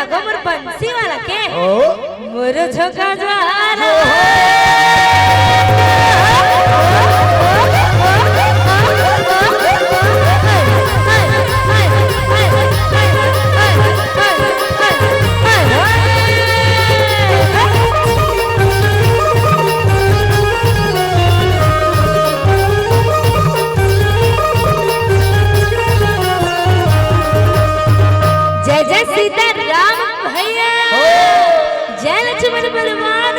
लागो मोर बंसी वाला के मोर झोका ज्वार सीताराम भैया जय लक्ष्मण बलवान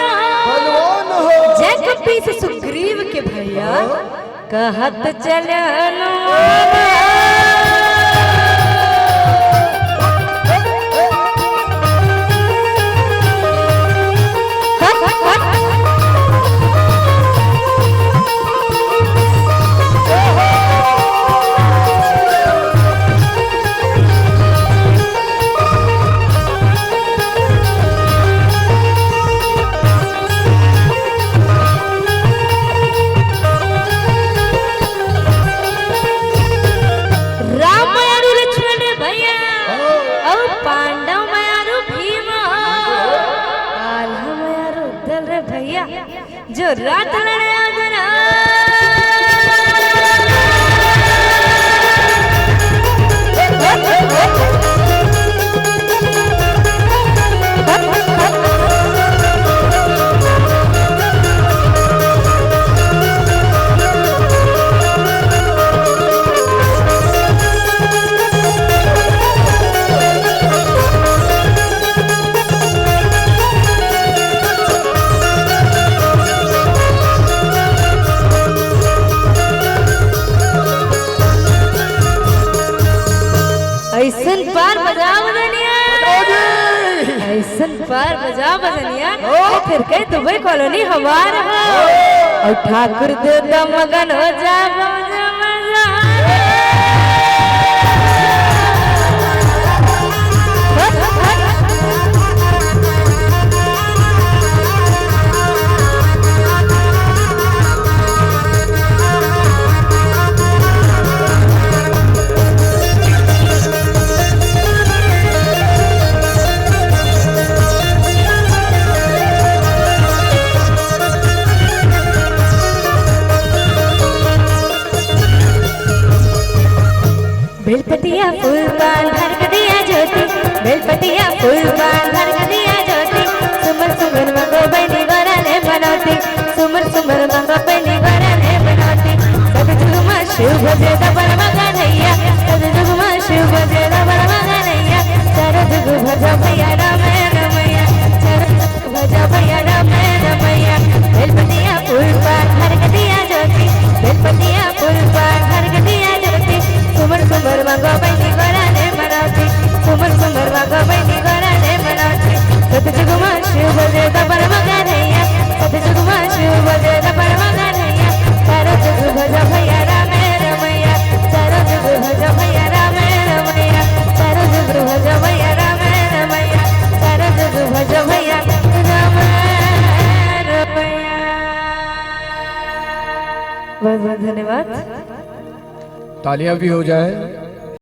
हो जय कपीस सुग्रीव के भैया कहत चलो जो रात लड़े आदरा ऐसन पार बजा बजनिया ऐसन पार बजा बजनिया फिर कह दुबई कॉलोनी हमार हो और ठाकुर दे मगन हो जा बेलपतिया फूल पान भर के दिया ज्योति बेलपतिया फूल पान भर के दिया ज्योति सुमर सुमर मंगो बनी गोरा ने बनौती सुमर सुमर मंगो बनी गोरा ने बनौती सब जुगमा शिव भजे दबर मगनैया सब जुगमा शिव भजे दबर मगनैया चारों जुग भजा भैया राम रमैया चारों जुग भजा भैया राम रमैया बेलपतिया फूल पान भर के दिया ज्योति बेलपतिया फूल पान भर के दिया ज्योति सुमर सुमर मंगो बनी गोरा ने बनौती सुमर सुमर मंगो बनी गोरा ने बनौती सत जुगमा शिव भजे दबर मगनैया सत जुगमा शिव भजे दबर मगनैया चारों जुग भजा भैया राम रमैया चारों जुग भजा भैया राम रमैया चारों जुग भजा भैया राम रमैया चारों जुग भजा भैया राम रमैया। बहुत बहुत धन्यवाद। तालियां भी हो जाए।